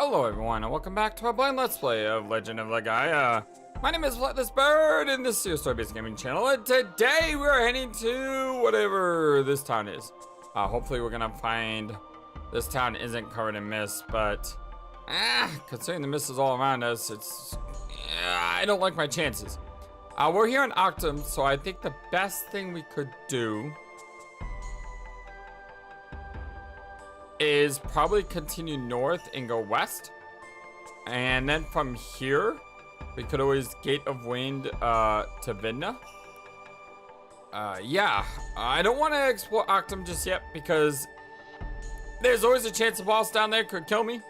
Hello everyone, and welcome back to our blind let's play of Legend of Legaia. My name is Flightless Bird, and this is your story-based gaming channel, and today we are heading to whatever this town is. Hopefully we're gonna find this town isn't covered in mist, but considering the mist is all around us, I don't like my chances. We're here in Octum, so I think the best thing we could do is probably continue north and go west, and then from here we could always Gate of Wind to Vidna. Yeah, I don't want to explore Octum just yet because there's always a chance the boss down there could kill me,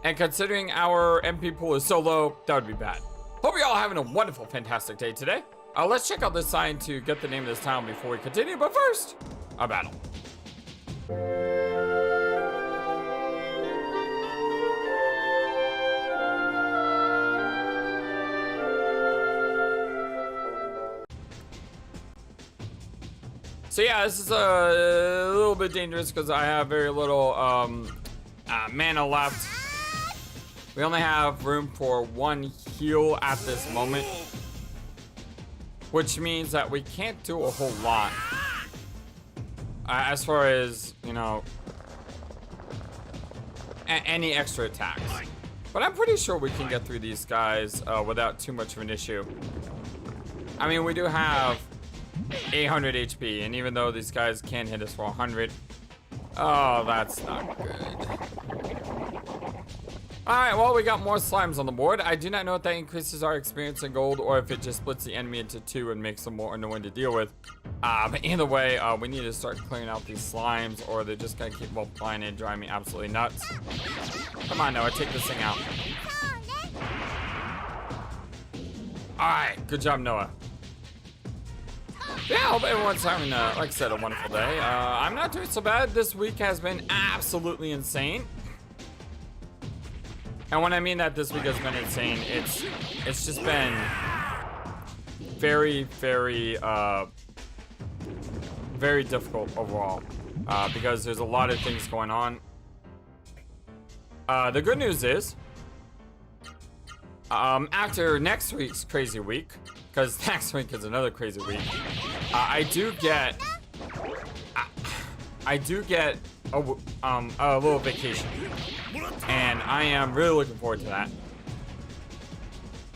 and considering our MP pool is so low, that would be bad. Hope you all having a wonderful, fantastic day today. Let's check out this sign to get the name of this town before we continue, but first, a battle. So yeah, this is a little bit dangerous because I have very little mana left. We only have room for one heal at this moment, which means that we can't do a whole lot as far as, you know, any extra attacks. But I'm pretty sure we can get through these guys without too much of an issue. I mean, we do have 800 HP, and even though these guys can hit us for 100, oh, that's not good. Alright, well, we got more slimes on the board. I do not know if that increases our experience in gold or if it just splits the enemy into two and makes them more annoying to deal with. But either way, we need to start clearing out these slimes or they're just gonna keep multiplying and drive me absolutely nuts. Come on, Noah, take this thing out. Alright, good job, Noah. Yeah, I hope everyone's having, like I said, a wonderful day. I'm not doing so bad. This week has been absolutely insane. And when I mean that this week has been insane, it's just been very, very, very difficult overall. Because there's a lot of things going on. The good news is, after next week's crazy week, because next week is another crazy week, I do get a little vacation, and I am really looking forward to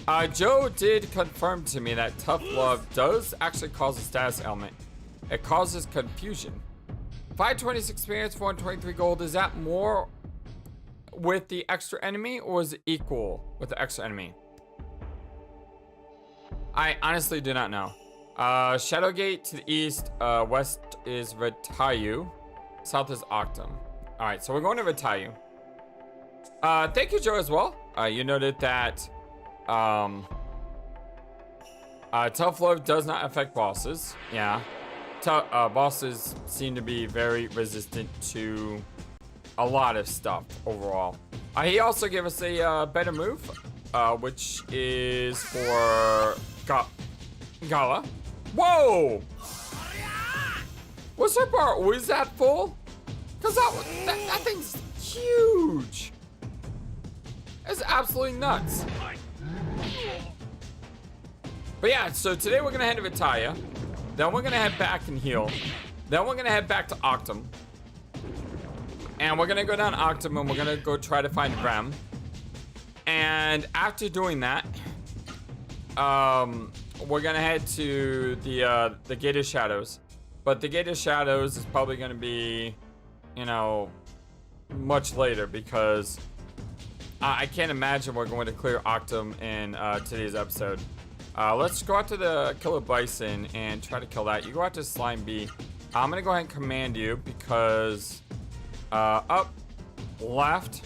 that. Joe did confirm to me that tough love does actually cause a status ailment. It causes confusion. 526 experience, 423 gold. Is that more with the extra enemy, or is it equal with the extra enemy? I honestly do not know. Shadowgate to the east, west is Retayu, south is Octum. Alright, so we're going to Retayu. Thank you, Joe, as well. You noted that tough love does not affect bosses. Yeah. Bosses seem to be very resistant to a lot of stuff overall. He also gave us a better move, which is for Gala. Whoa! What's her bar? Was that full? Cause that thing's huge. It's absolutely nuts. But yeah, so today we're gonna head to Vitalia. Then we're gonna head back and heal. Then we're gonna head back to Octum. And we're gonna go down Octum and we're gonna go try to find Rem. And after doing that, we're gonna head to the Gate of Shadows. But the Gate of Shadows is probably gonna be, you know, much later because I can't imagine we're going to clear Octum in today's episode. Let's go out to the Killer Bison and try to kill that. You go out to Slime B. I'm gonna go ahead and command you because up, left,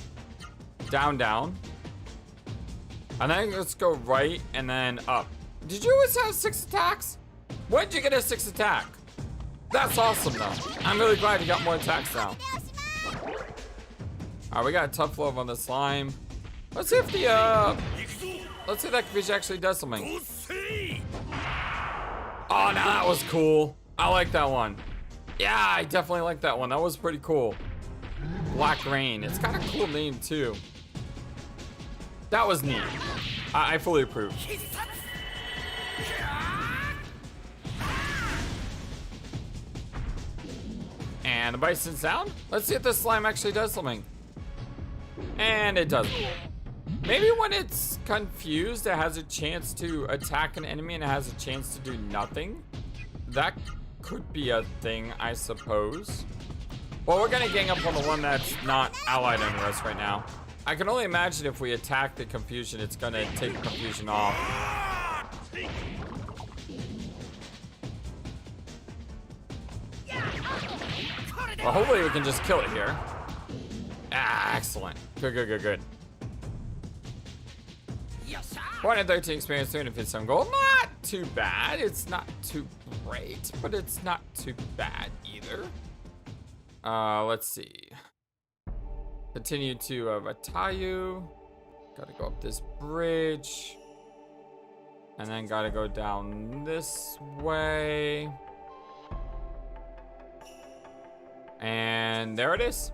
down, down. And then let's go right and then up. Did you always have 6 attacks? When did you get a 6 attack? That's awesome though. I'm really glad you got more attacks now. Alright, we got a tough love on the slime. Let's see if let's see if that fish actually does something. Oh, now that was cool. I like that one. Yeah, I definitely like that one. That was pretty cool. Black Rain. It's got a cool name too. That was neat. I fully approve. And the bison's down. Let's see if this slime actually does something. And it doesn't. Maybe when it's confused, it has a chance to attack an enemy and it has a chance to do nothing. That could be a thing, I suppose. Well, we're gonna gang up on the one that's not allied under us right now. I can only imagine if we attack the confusion, it's gonna take the confusion off. Well, hopefully we can just kill it here. Ah, excellent. Good, good, good, good. 413 experience, 357 gold. Not too bad. It's not too great, but it's not too bad either. Let's see. Continue to Vatayu. Gotta go up this bridge. And then gotta go down this way. And there it is.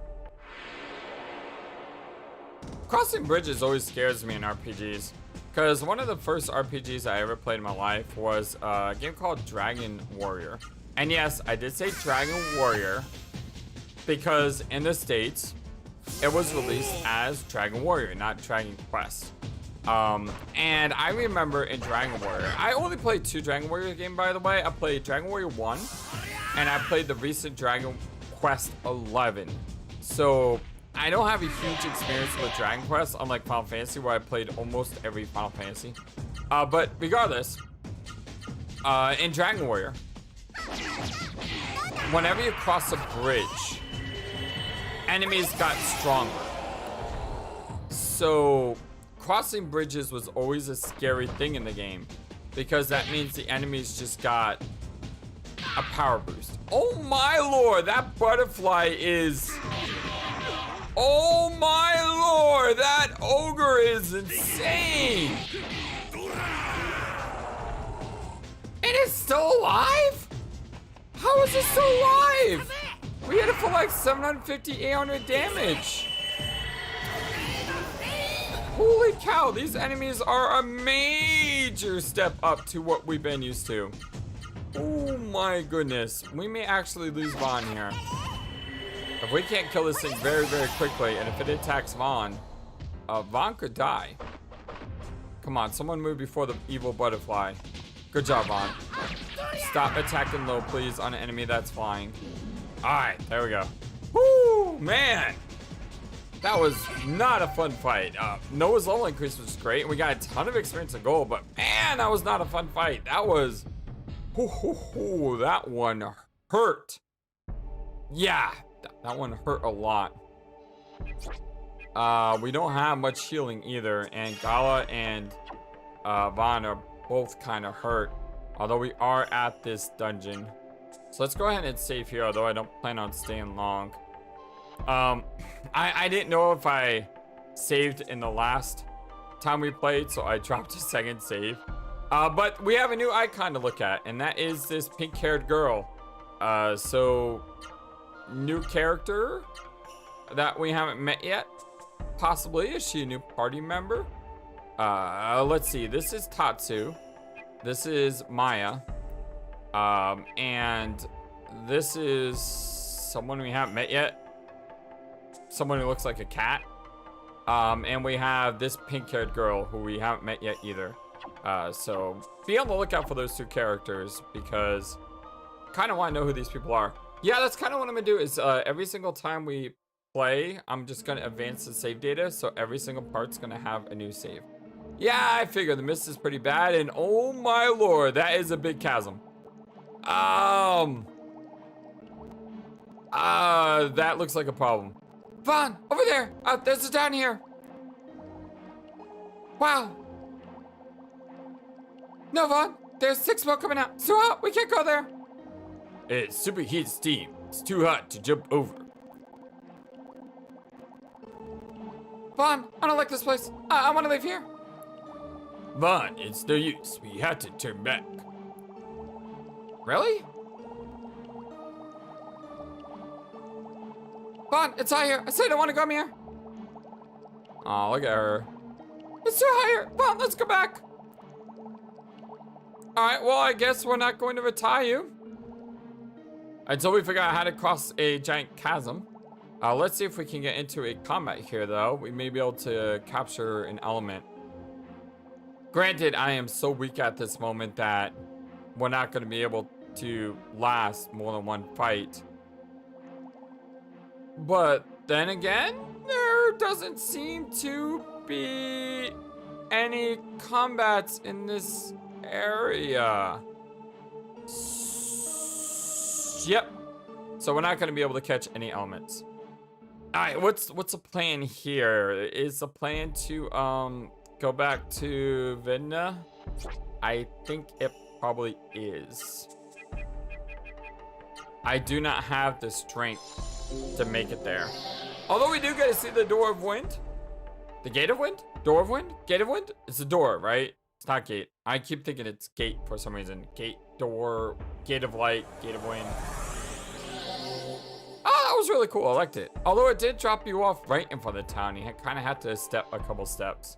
Crossing bridges always scares me in RPGs. Because one of the first RPGs I ever played in my life was a game called Dragon Warrior. And yes, I did say Dragon Warrior because in the States, it was released as Dragon Warrior, not Dragon Quest. And I remember in Dragon Warrior, I only played 2 Dragon Warrior games, by the way. I played Dragon Warrior 1, and I played the recent Dragon Quest 11. So I don't have a huge experience with Dragon Quest, unlike Final Fantasy, where I played almost every Final Fantasy. But regardless, in Dragon Warrior, whenever you cross a bridge, enemies got stronger. So crossing bridges was always a scary thing in the game, because that means the enemies just got a power boost. Oh my lord, that butterfly is... Oh my lord, that ogre is insane! It is still alive? How is it still alive? We hit it for like 750, 800 damage. Holy cow, these enemies are a major step up to what we've been used to. Oh my goodness, we may actually lose Vaughn here. If we can't kill this thing very, very quickly, and if it attacks Vaughn, Vaughn could die. Come on, someone move before the evil butterfly. Good job, Vaughn. Stop attacking low, please, on an enemy that's flying. Alright, there we go. Woo, man! That was not a fun fight. Noah's level increase was great. We got a ton of experience and gold, but man, that was not a fun fight. That was... that one hurt. Yeah, that one hurt a lot. We don't have much healing either, and Gala and Vaughn are both kind of hurt, although we are at this dungeon. So let's go ahead and save here, although I don't plan on staying long. I didn't know if I saved in the last time we played, so I dropped a second save. But we have a new icon to look at, and that is this pink-haired girl. So new character that we haven't met yet. Possibly. Is she a new party member? Let's see. This is Tatsu. This is Maya. And this is someone we haven't met yet. Someone who looks like a cat. And we have this pink-haired girl who we haven't met yet either. So be on the lookout for those 2 characters, because I kind of want to know who these people are. Yeah, that's kind of what I'm gonna do is every single time we play, I'm just gonna advance the save data, so every single part's gonna have a new save. Yeah, I figure the mist is pretty bad, and oh my lord, that is a big chasm. That looks like a problem. Vaughn, over there! There's a down here! Wow! No, Vaughn! There's 6 smoke coming out! So hot, we can't go there! It's superheated steam. It's too hot to jump over. Vaughn, I don't like this place. I want to leave here. Vaughn, it's no use. We had to turn back. Really? Vaughn, it's high here. I said I want to come here. Oh, look at her. It's too high here. Vaughn, let's go back. All right, well, I guess we're not going to retire you until we figure out how to cross a giant chasm. Let's see if we can get into a combat here, though. We may be able to capture an element. Granted, I am so weak at this moment that we're not going to be able to last more than one fight. But then again, there doesn't seem to be any combats in this area. Yep. So we're not going to be able to catch any elements. All right, what's the plan here? Is the plan to go back to Vidna? I think it probably is. I do not have the strength to make it there. Although we do get to see the Door of Wind. The Gate of Wind? Door of Wind? Gate of Wind? It's a door, right? It's not gate. I keep thinking it's gate for some reason. Gate, door, Gate of Light, Gate of Wind. Oh, that was really cool. I liked it. Although it did drop you off right in front of the town. You kind of had to step a couple steps.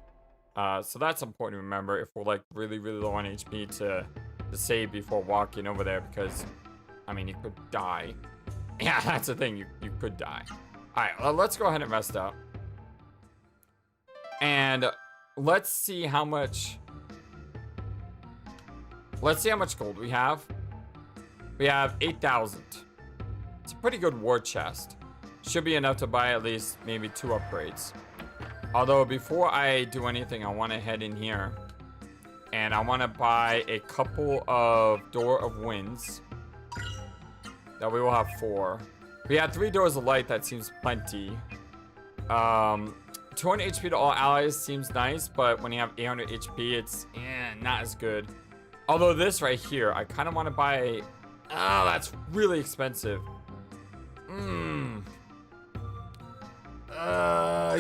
So that's important to remember if we're like really, really low on HP to save before walking over there, because, I mean, you could die. Yeah, that's the thing. You could die. All right, let's go ahead and rest up. And let's see how much... Let's see how much gold we have. We have 8,000. It's a pretty good war chest. Should be enough to buy at least maybe 2 upgrades. Although before I do anything, I want to head in here. And I want to buy a couple of Door of Winds. That we will have 4. We have 3 Doors of Light. That seems plenty. 200 HP to all allies seems nice. But when you have 800 HP, it's not as good. Although this right here, I kind of want to buy... Oh, that's really expensive.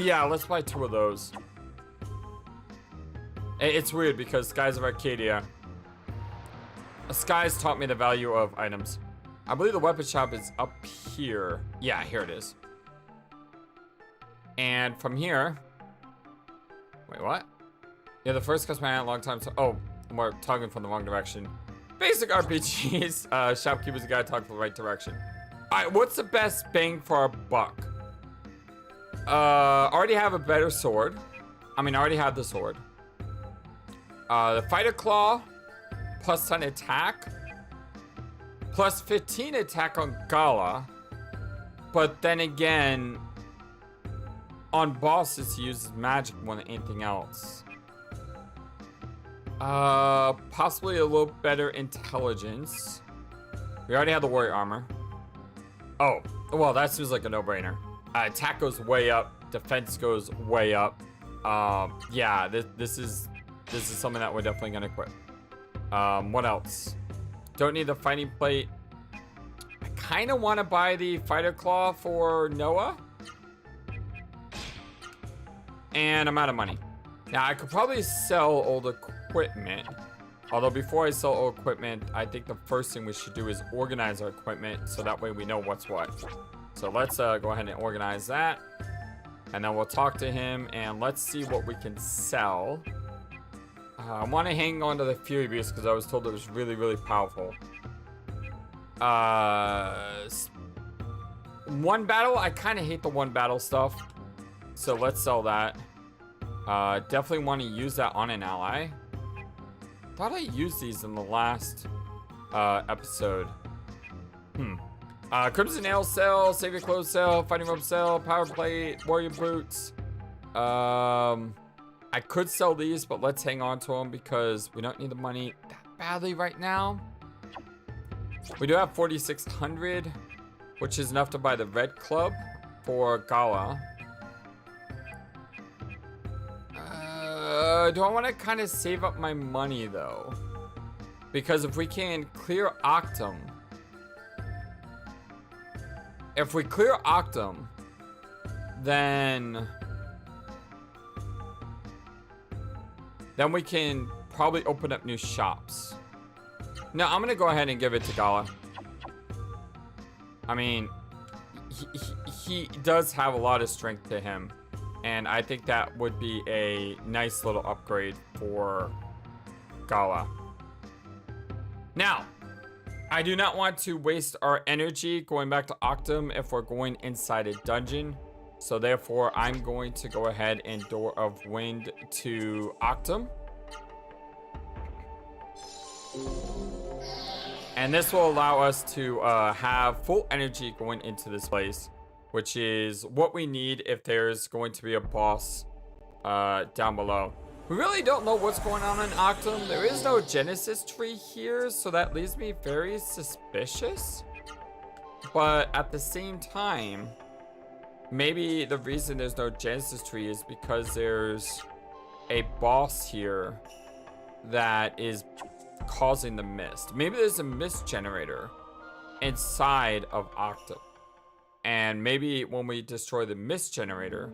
Yeah, let's buy 2 of those. It's weird because Skies of Arcadia... Skies taught me the value of items. I believe the weapon shop is up here. Yeah, here it is. And from here... Wait, what? Yeah, the first customer I had a long time... Oh, we're talking from the wrong direction. Basic RPGs. Shopkeeper's guide talking from the right direction. Alright, what's the best bang for our buck? Already have a better sword. I mean, I already have the sword. The Fighter Claw, plus 10 attack, plus 15 attack on Gala. But then again, on bosses, he uses magic more than anything else. Possibly a little better intelligence. We already have the warrior armor. Oh, well, that seems like a no-brainer. Attack goes way up. Defense goes way up. Yeah, this is something that we're definitely gonna equip. What else? Don't need the fighting plate. I kind of want to buy the fighter claw for Noah. And I'm out of money. Now, I could probably sell old equipment. Although before I sell old equipment, I think the first thing we should do is organize our equipment so that way we know what's what. So let's go ahead and organize that. And then we'll talk to him and let's see what we can sell. I want to hang on to the Fury Beast because I was told it was really, really powerful. One battle, I kind of hate the one battle stuff. So let's sell that. Definitely want to use that on an ally. Thought I used these in the last episode. Crimson Nail sell, Savior Clothes sell, Fighting Robe sell, Power Plate, Warrior Boots. I could sell these, but let's hang on to them because we don't need the money that badly right now. We do have 4,600, which is enough to buy the Red Club for Gala. Do I want to kind of save up my money though? Because if we can clear Octum, if we clear Octum, then we can probably open up new shops. No, I'm gonna go ahead and give it to Gala. I mean, he does have a lot of strength to him. And I think that would be a nice little upgrade for Gala. Now, I do not want to waste our energy going back to Octum if we're going inside a dungeon. So therefore, I'm going to go ahead and Door of Wind to Octum. And this will allow us to have full energy going into this place, which is what we need if there's going to be a boss down below. We really don't know what's going on in Octum. There is no Genesis tree here, so that leaves me very suspicious. But at the same time, maybe the reason there's no Genesis tree is because there's a boss here that is causing the mist. Maybe there's a mist generator inside of Octum. And maybe when we destroy the mist generator,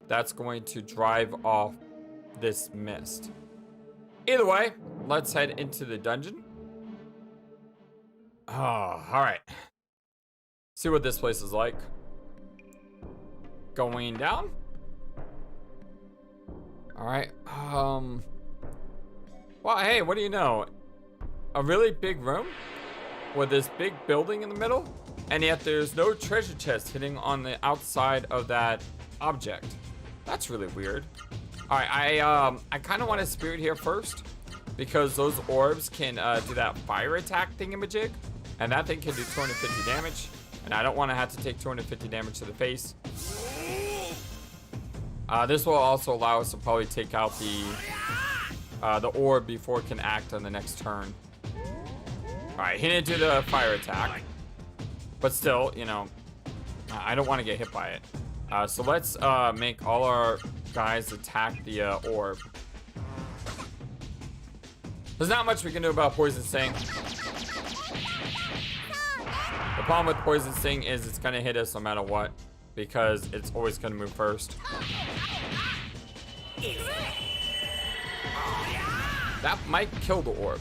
that's going to drive off this mist. Either way, let's head into the dungeon. Oh, all right. See what this place is like. Going down. All right. Well, hey, what do you know? A really big room with this big building in the middle, and yet there's no treasure chest hitting on the outside of that object. That's really weird. All right, I kind of want to spirit here first because those orbs can do that fire attack thingamajig, and that thing can do 250 damage, and I don't want to have to take 250 damage to the face. This will also allow us to probably take out the orb before it can act on the next turn. All right, he didn't do the fire attack, but still, you know, I don't want to get hit by it. So let's make all our guys attack the orb. There's not much we can do about Poison Sting. The problem with Poison Sting is it's gonna hit us no matter what, because it's always gonna move first. That might kill the orb.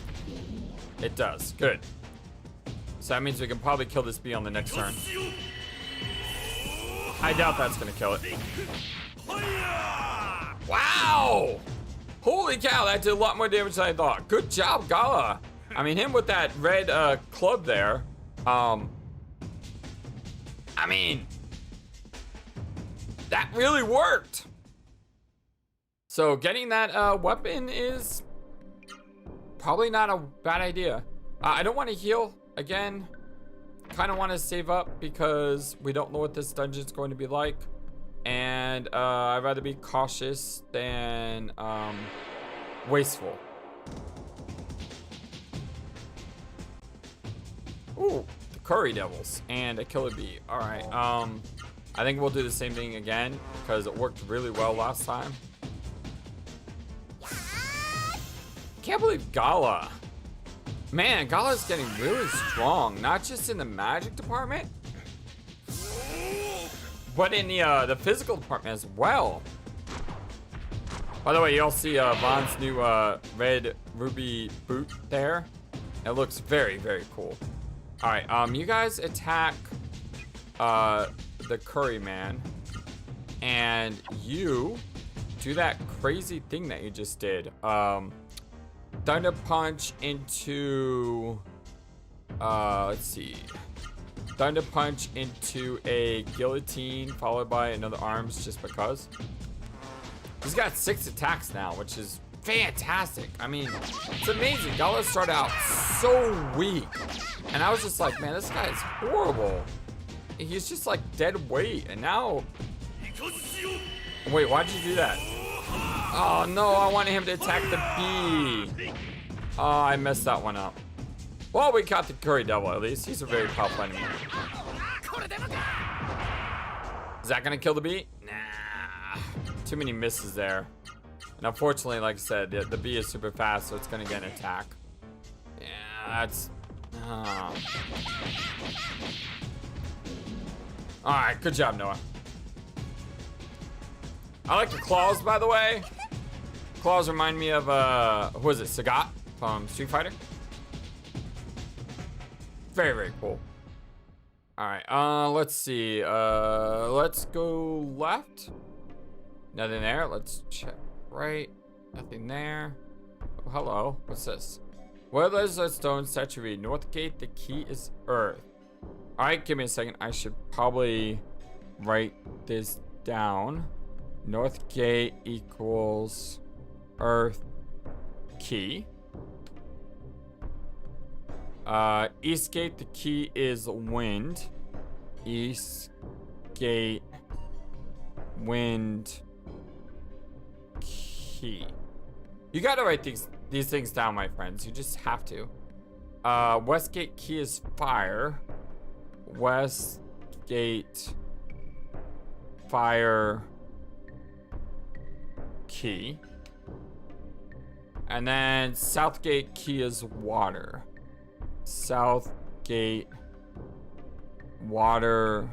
It does. Good. So that means we can probably kill this bee on the next turn. I doubt that's gonna kill it. Wow! Holy cow, that did a lot more damage than I thought. Good job, Gala. I mean, him with that red club there. I mean, that really worked. So getting that weapon is probably not a bad idea. I don't want to heal again. Kind of want to save up because we don't know what this dungeon is going to be like. And I'd rather be cautious than wasteful. Ooh, the Curry Devils and a Killer Bee. All right, I think we'll do the same thing again because it worked really well last time. Can't believe Gala. Man, Gala's getting really strong, not just in the magic department, but in the physical department as well. By the way, you all see Von's new red ruby boot there. It looks very, very cool. All right, you guys attack the Curry Man, and you do that crazy thing that you just did. Thunder Punch into, let's see. Thunder Punch into a guillotine followed by another arms just because. He's got 6 attacks now, which is fantastic. I mean, it's amazing. Gala started out so weak. And I was just like, man, this guy is horrible. He's just like dead weight. And now, wait, why'd you do that? Oh no, I wanted him to attack the bee. Oh, I messed that one up. Well, we caught the Curry Devil at least. He's a very powerful enemy. Is that gonna kill the bee? Nah. Too many misses there. And unfortunately, like I said, the bee is super fast, so it's gonna get an attack. Yeah, that's... Alright, good job, Noah. I like the claws, by the way. Claws remind me of, who is it, Sagat from Street Fighter. Very, very cool. All right, let's see. Let's go left. Nothing there. Let's check right. Nothing there. Oh, hello. What's this? Where there's a stone statue read North Gate, the key is Earth. All right, give me a second. I should probably write this down. North Gate equals Earth key. East Gate, the key is wind. East Gate, wind, key. You gotta write these things down, my friends. You just have to. West Gate key is fire. West Gate, fire, key. And then South Gate key is water. South Gate, water,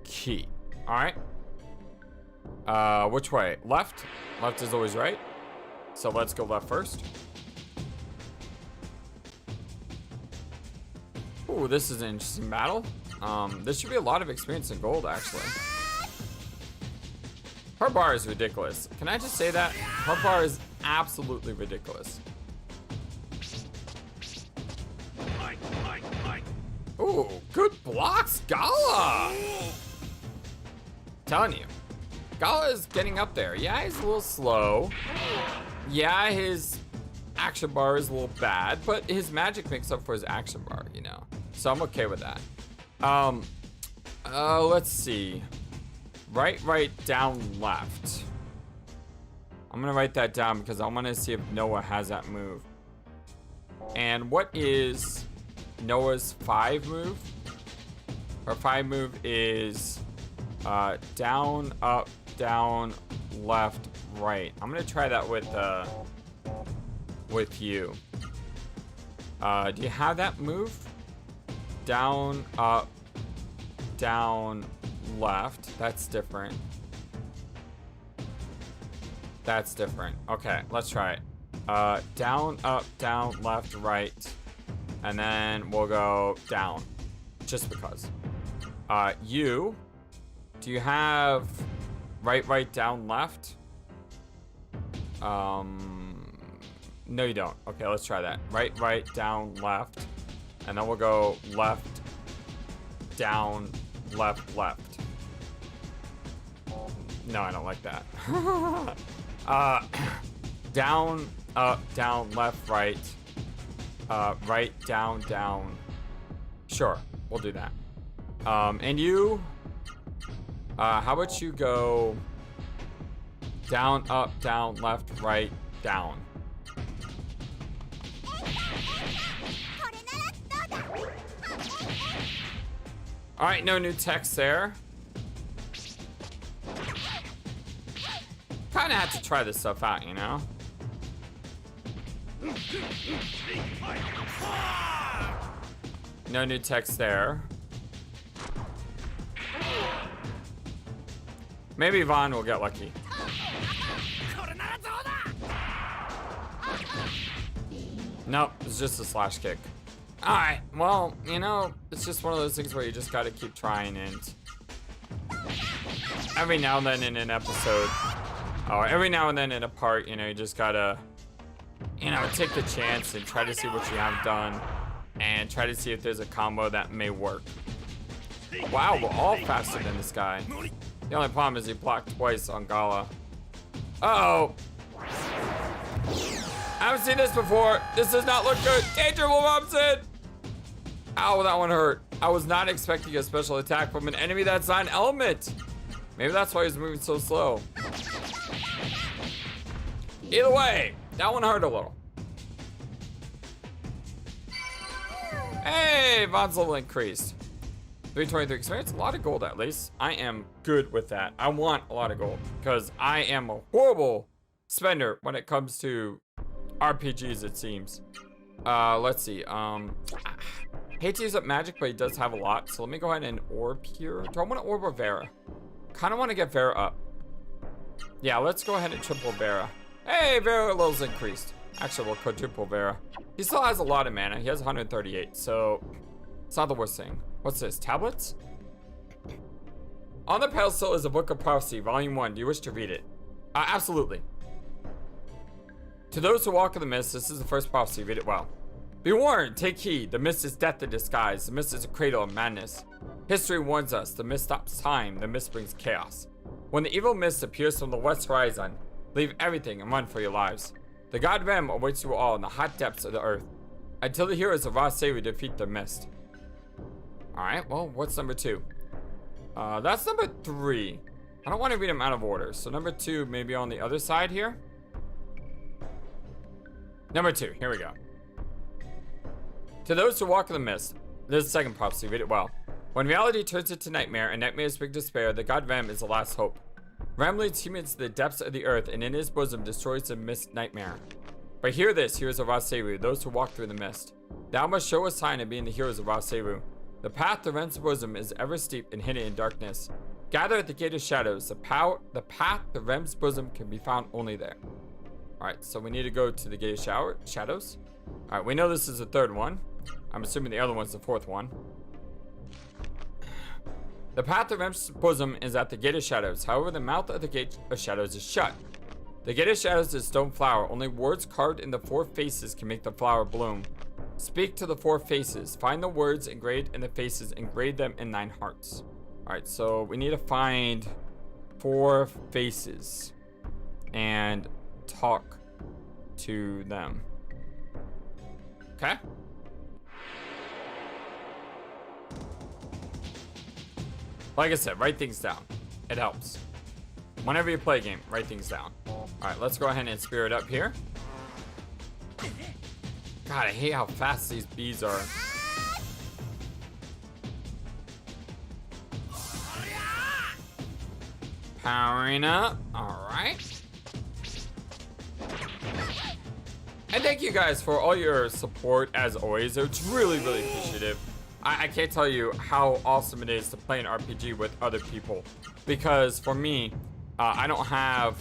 key. All right. Which way? Left? Left is always right. So let's go left first. Ooh, this is an interesting battle. This should be a lot of experience in gold, actually. Her bar is ridiculous. Can I just say that? Her bar is absolutely ridiculous. Ooh, good blocks, Gala! Telling you. Gala is getting up there. Yeah, he's a little slow. Yeah, his action bar is a little bad, but his magic makes up for his action bar, you know. So I'm okay with that. Let's see. Right, down, left. I'm gonna write that down because I wanna see if Noah has that move. And what is Noah's 5 move? Her 5 move is down, up, down, left, right. I'm gonna try that with you. Do you have that move? Down, up, down, left. That's different. That's different. Okay, let's try it. Down, up, down, left, right. And then we'll go down. Just because. Do you have right, down, left? No, you don't. Okay, let's try that. Right, down, left. And then we'll go left, down, left. No, I don't like that. Down, up, down, left, right. Right, down. Sure, we'll do that. And you, how about you go down, up, down, left, right, down. All right, no new text there. Kind of had to try this stuff out, you know? No new text there. Maybe Vaughn will get lucky. Nope, it's just a slash kick. Alright, well, you know, it's just one of those things where you just gotta keep trying, and every now and then in an episode, or every now and then in a part, you know, you just gotta, you know, take the chance and try to see what you have done, and try to see if there's a combo that may work. Wow, we're all faster than this guy. The only problem is he blocked twice on Gala. Uh-oh. I haven't seen this before. This does not look good. Danger, Wilmomson! Ow, that one hurt. I was not expecting a special attack from an enemy that's not an element. Maybe that's why he's moving so slow. Either way, that one hurt a little. Hey, Vaughn's level increased. 323 experience, a lot of gold at least. I am good with that. I want a lot of gold because I am a horrible spender when it comes to RPGs, it seems. Let's see. Hate to use up magic, but he does have a lot. So let me go ahead and orb here. Do I want to orb or Vera? Kind of want to get Vera up. Yeah, let's go ahead and triple Vera. Hey, Vera levels increased. Actually, we'll quadruple Vera. He still has a lot of mana. He has 138. So It's not the worst thing. What's this? Tablets? On the pedestal is a book of prophecy, volume 1. Do you wish to read it? Absolutely. To those who walk in the mist, this is the first prophecy. Read it well. Be warned, take heed. The mist is death in disguise. The mist is a cradle of madness. History warns us. The mist stops time. The mist brings chaos. When the evil mist appears from the west horizon, leave everything and run for your lives. The god Rem awaits you all in the hot depths of the earth, until the heroes of Seru defeat the mist. Alright, well, what's number 2? That's number 3. I don't want to read them out of order, so number 2 maybe on the other side here. Number 2, here we go. To those who walk in the mist, this is the second prophecy, read it well. When reality turns into nightmare and nightmares bring despair, the god Rem is the last hope. Rem leads humans to the depths of the earth and in his bosom destroys the mist nightmare. But hear this, heroes of Seru, those who walk through the mist. Thou must show a sign of being the heroes of Seru. The path to Rem's bosom is ever steep and hidden in darkness. Gather at the gate of shadows. The path to Rem's bosom can be found only there. Alright, so we need to go to the gate of shadows. Alright, we know this is the third one. I'm assuming the other one's the fourth one. The path to Rem's bosom is at the gate of shadows. However, the mouth of the gate of shadows is shut. The gate of shadows is stone flower. Only words carved in the 4 faces can make the flower bloom. Speak to the 4 faces. Find the words engraved in the faces. Engrave them in 9 hearts. Alright, so we need to find 4 faces and talk to them. Okay? Like I said, write things down. It helps. Whenever you play a game, write things down. Alright, let's go ahead and spirit up here. God, I hate how fast these bees are. Powering up. Alright. And thank you guys for all your support as always. It's really, really appreciative. I can't tell you how awesome it is to play an RPG with other people. Because for me, I don't have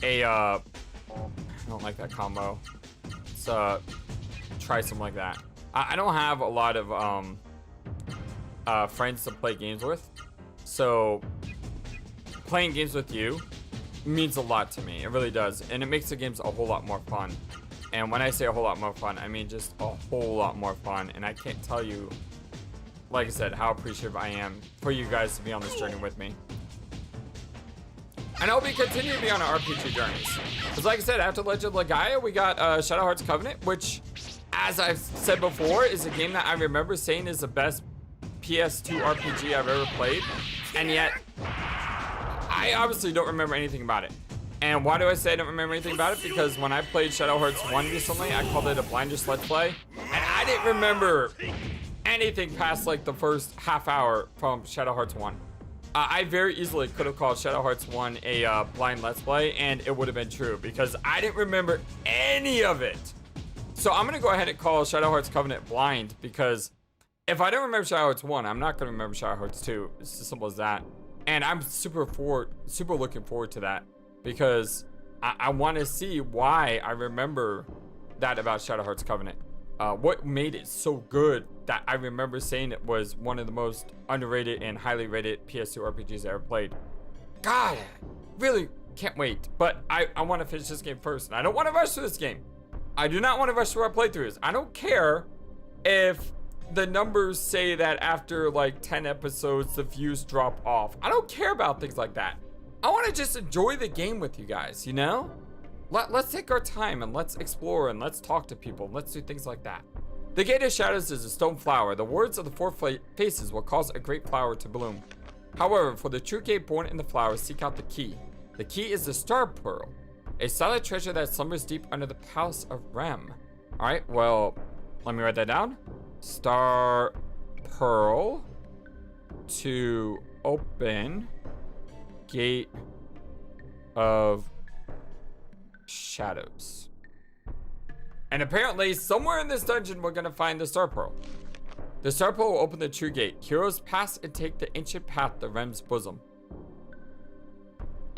a, I don't like that combo. Let's try something like that. I don't have a lot of friends to play games with. So playing games with you means a lot to me. It really does. And it makes the games a whole lot more fun. And when I say a whole lot more fun, I mean just a whole lot more fun. And I can't tell you, like I said, how appreciative I am for you guys to be on this journey with me. And I hope we continue to be on our RPG journeys. Because like I said, after Legend of Legaia, we got Shadow Heart's Covenant, which, as I've said before, is a game that I remember saying is the best PS2 RPG I've ever played. And yet, I obviously don't remember anything about it. And why do I say I don't remember anything about it? Because when I played Shadow Hearts 1 recently, I called it a blinders let's play. And I didn't remember anything past like the first half hour from Shadow Hearts 1. I very easily could have called Shadow Hearts 1 a blind let's play, and it would have been true because I didn't remember any of it. So I'm going to go ahead and call Shadow Hearts Covenant blind, because if I don't remember Shadow Hearts 1, I'm not going to remember Shadow Hearts 2. It's as simple as that. And I'm super looking forward to that, because I want to see why I remember that about Shadow Hearts Covenant. What made it so good that I remember saying it was one of the most underrated and highly rated PS2 RPGs I ever played. God, really can't wait. But I want to finish this game first, and I don't want to rush through this game. I do not want to rush through our playthroughs. I don't care if the numbers say that after like 10 episodes, the views drop off. I don't care about things like that. I want to just enjoy the game with you guys, you know? Let's take our time and let's explore and let's talk to people. Let's do things like that. The Gate of Shadows is a stone flower. The words of the 4 faces will cause a great flower to bloom. However, for the true gate born in the flower, seek out the key. The key is the Star Pearl, a solid treasure that slumbers deep under the palace of Rem. All right, well, let me write that down. Star Pearl to open Gate of Shadows. And apparently, somewhere in this dungeon, we're gonna find the Star Pearl. The Star Pearl will open the true gate. Heroes pass and take the ancient path to Rem's bosom.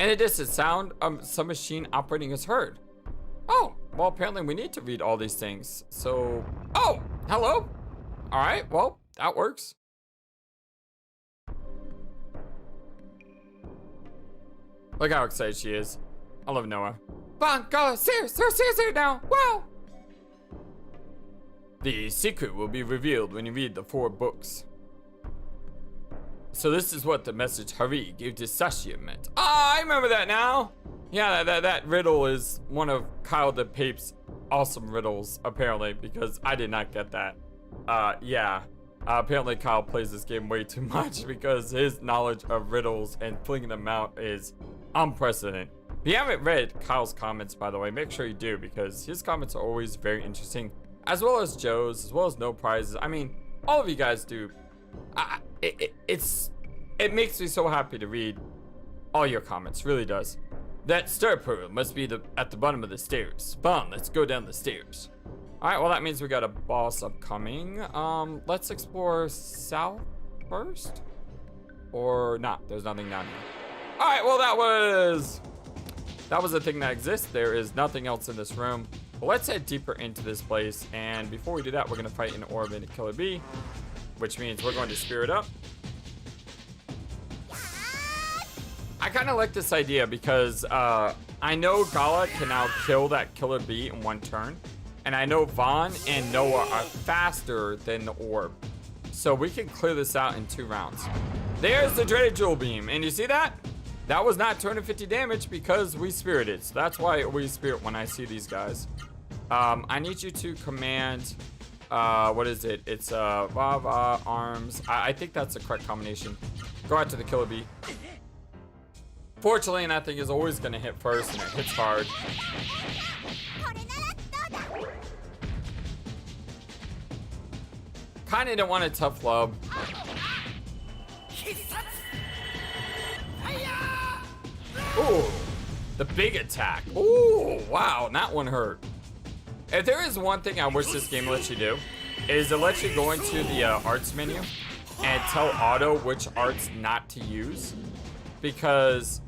In the distance, sound of some machine operating is heard. Oh, well, apparently we need to read all these things. So, oh, hello. All right, well, that works. Look how excited she is. I love Noah. Bon, go, Seru now. Wow. The secret will be revealed when you read the 4 books. So this is what the message Hari gave to Sashia meant. Ah, I remember that now. Yeah, that riddle is one of Kyle DePaepe's awesome riddles, apparently, because I did not get that. Yeah. Apparently Kyle plays this game way too much because his knowledge of riddles and flinging them out is unprecedented. If you haven't read Kyle's comments, by the way, make sure you do, because his comments are always very interesting, as well as Joe's, as well as No Prizes. I mean, all of you guys do. It makes me so happy to read all your comments, really does. That star pearl must be at the bottom of the stairs. Fun, let's go down the stairs. All right, well, that means we got a boss upcoming. Let's explore south first, or not. There's nothing down here. All right, well, that was a thing that exists. There is nothing else in this room. But let's head deeper into this place, and before we do that, we're gonna fight an orb and a killer bee, which means we're going to spirit up. I kind of like this idea because I know Gala can now kill that killer bee in 1 turn, and I know Vaughn and Noah are faster than the orb, so we can clear this out in 2 rounds. There's the dreaded jewel beam, and you see that? That was not 250 damage because we spirited, so that's why we spirit when I see these guys. I need you to command, what is it? It's Vava, arms. I think that's the correct combination. Go out to the killer bee. Fortunately, that thing is always gonna hit first, and it hits hard. Kinda didn't want a tough love. Ooh, the big attack. Ooh, wow, that one hurt. If there is one thing I wish this game lets you do, is it lets you go into the arts menu and tell auto which arts not to use. Because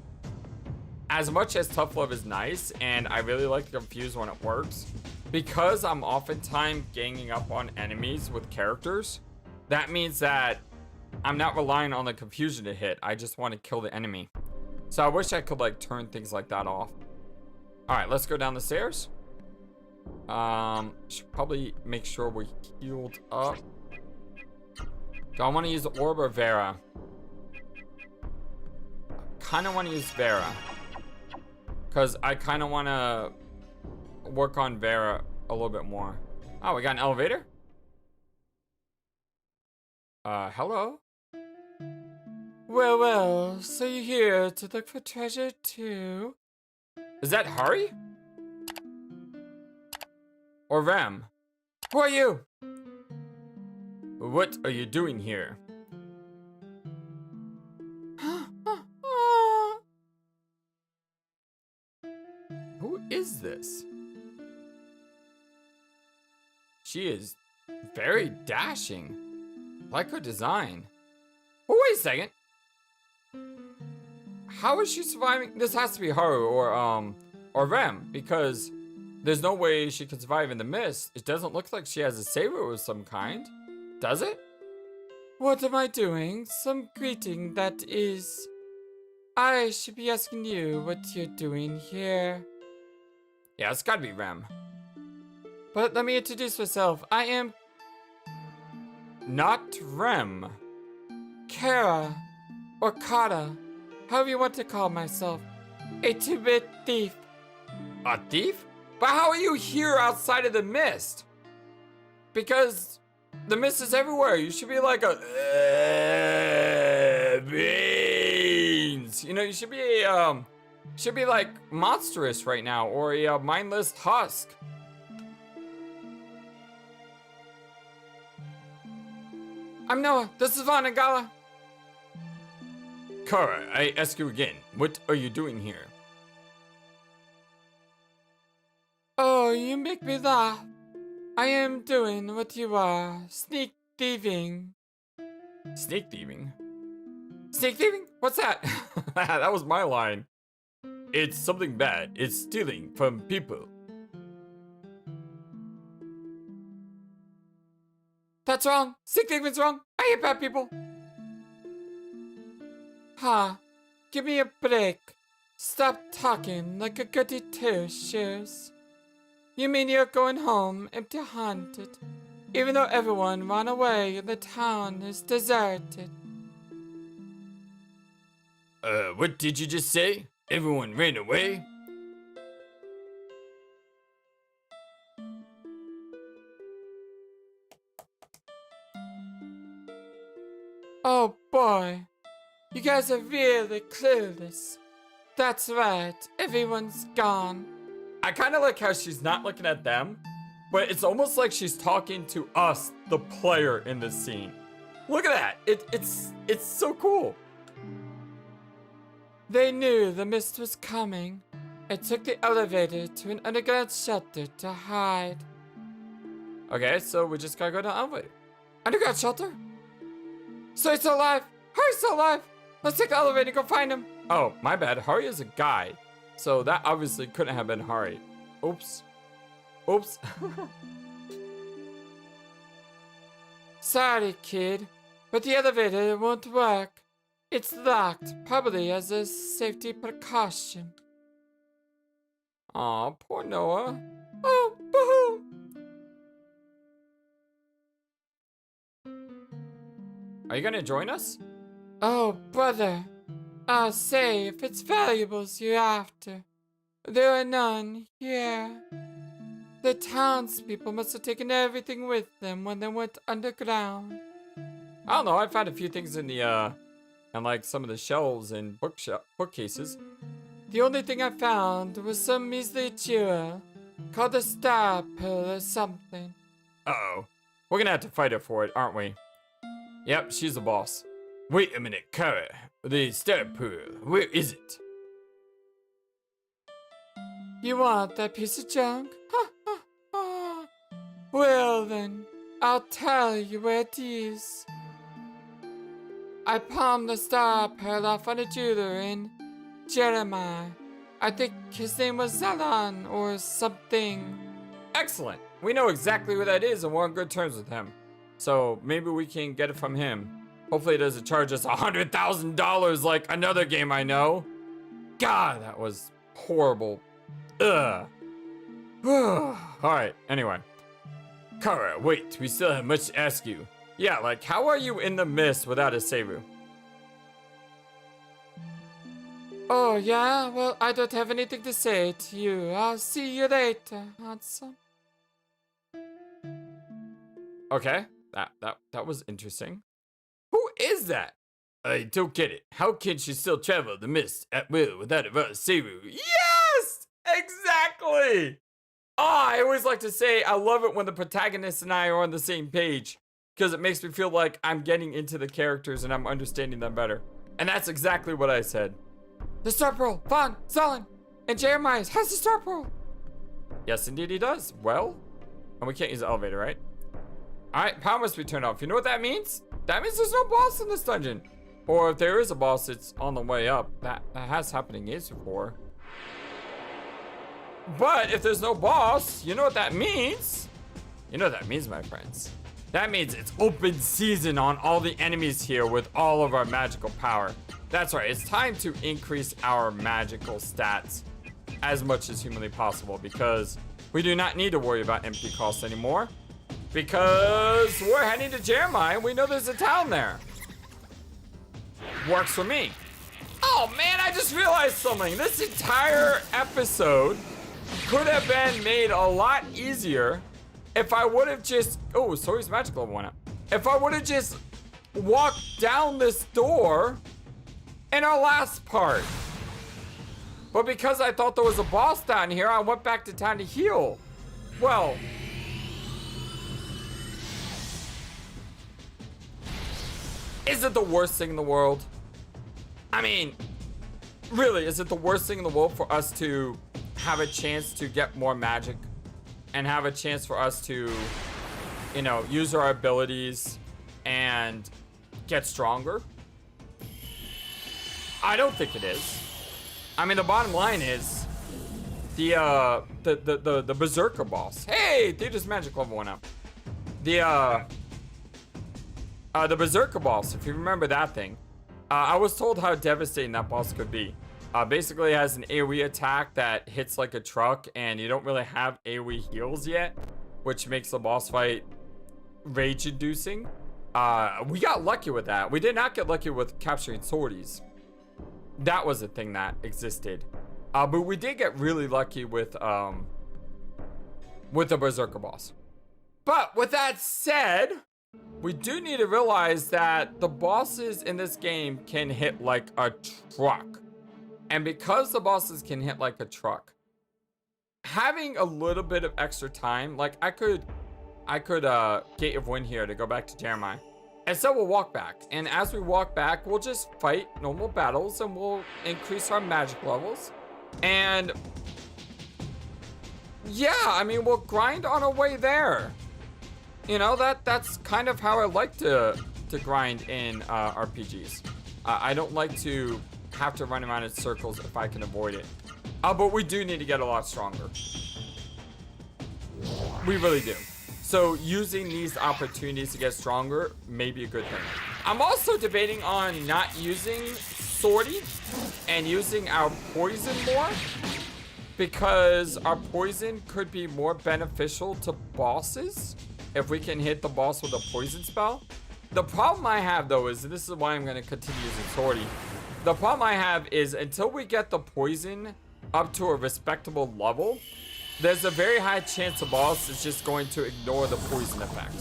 as much as tough love is nice, and I really like to confuse when it works, because I'm oftentimes ganging up on enemies with characters, that means that I'm not relying on the confusion to hit. I just want to kill the enemy. So I wish I could like turn things like that off. All right, let's go down the stairs. Should probably make sure we're healed up. Do I want to use Orb or Vera? Kind of want to use Vera, because I kind of want to work on Vera a little bit more. Oh, we got an elevator? Hello? Well, so you're here to look for treasure too? Is that Hari? Or Ram? Who are you? What are you doing here? Who is this? She is very dashing. Like her design. Oh, wait a second. How is she surviving? This has to be Haru or Rem, because there's no way she can survive in the mist. It doesn't look like she has a saber of some kind. Does it? What am I doing? Some greeting, that is. I should be asking you what you're doing here. Yeah, it's gotta be Rem. But let me introduce myself. I am not Rem. Cara, or Cara, however you want to call myself. A 2-bit thief. A thief? But how are you here outside of the mist? Because the mist is everywhere. You should be like a beans. You know, you should be like monstrous right now, or a mindless husk. I'm Noah. This is Vaughn and Gala. Cara, I ask you again. What are you doing here? Oh, you make me laugh. I am doing what you are. Sneak thieving. Sneak thieving? Sneak thieving? What's that? That was my line. It's something bad. It's stealing from people. That's wrong. Significant's wrong. I hate bad people. Ha. Give me a break. Stop talking like a goody two-shoes. You mean you're going home empty-handed, even though everyone ran away and the town is deserted? What did you just say? Everyone ran away? Oh boy, you guys are really clueless. That's right, everyone's gone. I kind of like how she's not looking at them, but it's almost like she's talking to us, the player in this scene. Look at that, it's so cool. They knew the mist was coming and took the elevator to an underground shelter to hide. Okay, so we just gotta go to the elevator. Underground shelter? So he's still alive! Hurry's still alive! Let's take the elevator and go find him! Oh, my bad. Hari is a guy. So that obviously couldn't have been Hari. Oops. Oops. Sorry, kid, but the elevator won't work. It's locked, probably as a safety precaution. Aw, poor Noah. Oh, boo-hoo! Are you gonna join us? Oh, brother. I'll say if it's valuables you're after. There are none here. The townspeople must have taken everything with them when they went underground. I don't know, I found a few things in the, and like some of the shelves and bookcases. The only thing I found was some measly jewel called a star pearl or something. Uh-oh. We're gonna have to fight her for it, aren't we? Yep, she's the boss. Wait a minute, Cara. The star pearl, where is it? You want that piece of junk? Ha ha ha. Well then, I'll tell you where it is. I palmed the star pearl off on a jeweler in Jeremiah. I think his name was Zalan or something. Excellent. We know exactly where that is and we're on good terms with him. So maybe we can get it from him. Hopefully it doesn't charge us $100,000 like another game I know. God, that was horrible. Ugh. Alright, anyway. Cara, wait, we still have much to ask you. Yeah, like how are you in the mist without a Seru? Oh yeah? Well, I don't have anything to say to you. I'll see you later, handsome. Okay, that was interesting. Who is that? I don't get it. How can she still travel the mist at will without a Seru? Yes! Exactly! I always like to say I love it when the protagonist and I are on the same page because it makes me feel like I'm getting into the characters and I'm understanding them better. And that's exactly what I said. The Star Pearl, Vaughn, Zelen, and Jeremiah has the Star Pearl. Yes, indeed he does. Well, and we can't use the elevator, right? Alright, power must be turned off. You know what that means? That means there's no boss in this dungeon. Or if there is a boss, it's on the way up. That has happened in games before. But if there's no boss, you know what that means? You know what that means, my friends. That means it's open season on all the enemies here with all of our magical power. That's right, it's time to increase our magical stats as much as humanly possible because we do not need to worry about MP costs anymore. Because we're heading to Jeremiah and we know there's a town there. Works for me. Oh man, I just realized something. This entire episode could have been made a lot easier if I would have just, oh, Sori's magic level went up. If I would have just walked down this door in our last part. But because I thought there was a boss down here, I went back to town to heal. Well, is it the worst thing in the world? I mean, really, is it the worst thing in the world for us to have a chance to get more magic and have a chance for us to, you know, use our abilities and get stronger? I don't think it is. I mean, the bottom line is the Berserker Boss. Hey, Theater's magic level went up. The Berserker Boss, if you remember that thing. I was told how devastating that boss could be. Basically, it has an AoE attack that hits like a truck, and you don't really have AoE heals yet, which makes the boss fight rage-inducing. We got lucky with that. We did not get lucky with capturing swordies. That was a thing that existed. But we did get really lucky with the Berserker Boss. But with that said, we do need to realize that the bosses in this game can hit like a truck. And because the bosses can hit like a truck, having a little bit of extra time, like I could Gate of Wind here to go back to Jeremiah. And so we'll walk back. And as we walk back, we'll just fight normal battles and we'll increase our magic levels. And yeah, I mean, we'll grind on our way there. You know, that's kind of how I like to grind in RPGs. I don't like to have to run around in circles if I can avoid it. But we do need to get a lot stronger. We really do. So using these opportunities to get stronger may be a good thing. I'm also debating on not using Swordy and using our poison more, because our poison could be more beneficial to bosses if we can hit the boss with a poison spell. The problem I have though is, and this is why I'm going to continue using Swordy, the problem I have is until we get the poison up to a respectable level, there's a very high chance the boss is just going to ignore the poison effect.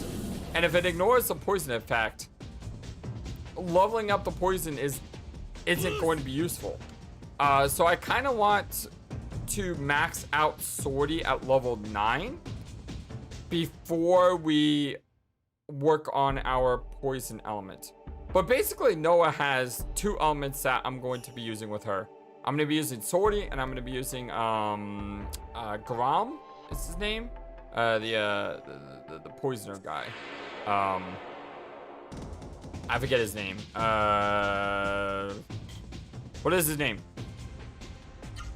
And if it ignores the poison effect, leveling up the poison isn't going to be useful. So I kind of want to max out Swordy at level 9 before we work on our poison element. But basically Noah has 2 elements that I'm going to be using with her. I'm going to be using Swordy, and I'm going to be using Grom is his name, the poisoner guy. I forget his name. What is his name?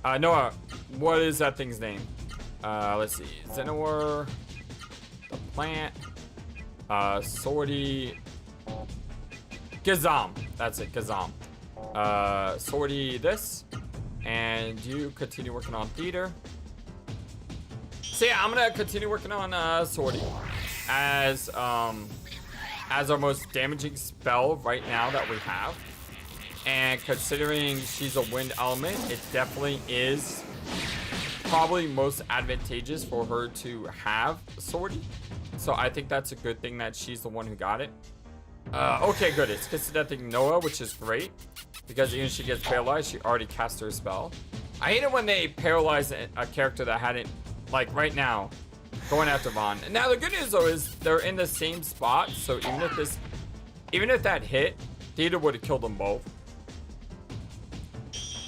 Noah, what is that thing's name? Let's see. Xenowar, the plant, Swordy, Gazam. That's it, Gazam. Swordy this, and you continue working on theater. So yeah, I'm gonna continue working on Swordy as our most damaging spell right now that we have. And considering she's a wind element, it definitely is probably most advantageous for her to have Swordy. So I think that's a good thing that she's the one who got it. Okay, good. It's considering Noah, which is great, because even if she gets paralyzed, she already cast her spell. I hate it when they paralyze a character that hadn't, like right now, going after Vaughn. Now the good news though is they're in the same spot, so even if that hit, Theta would have killed them both.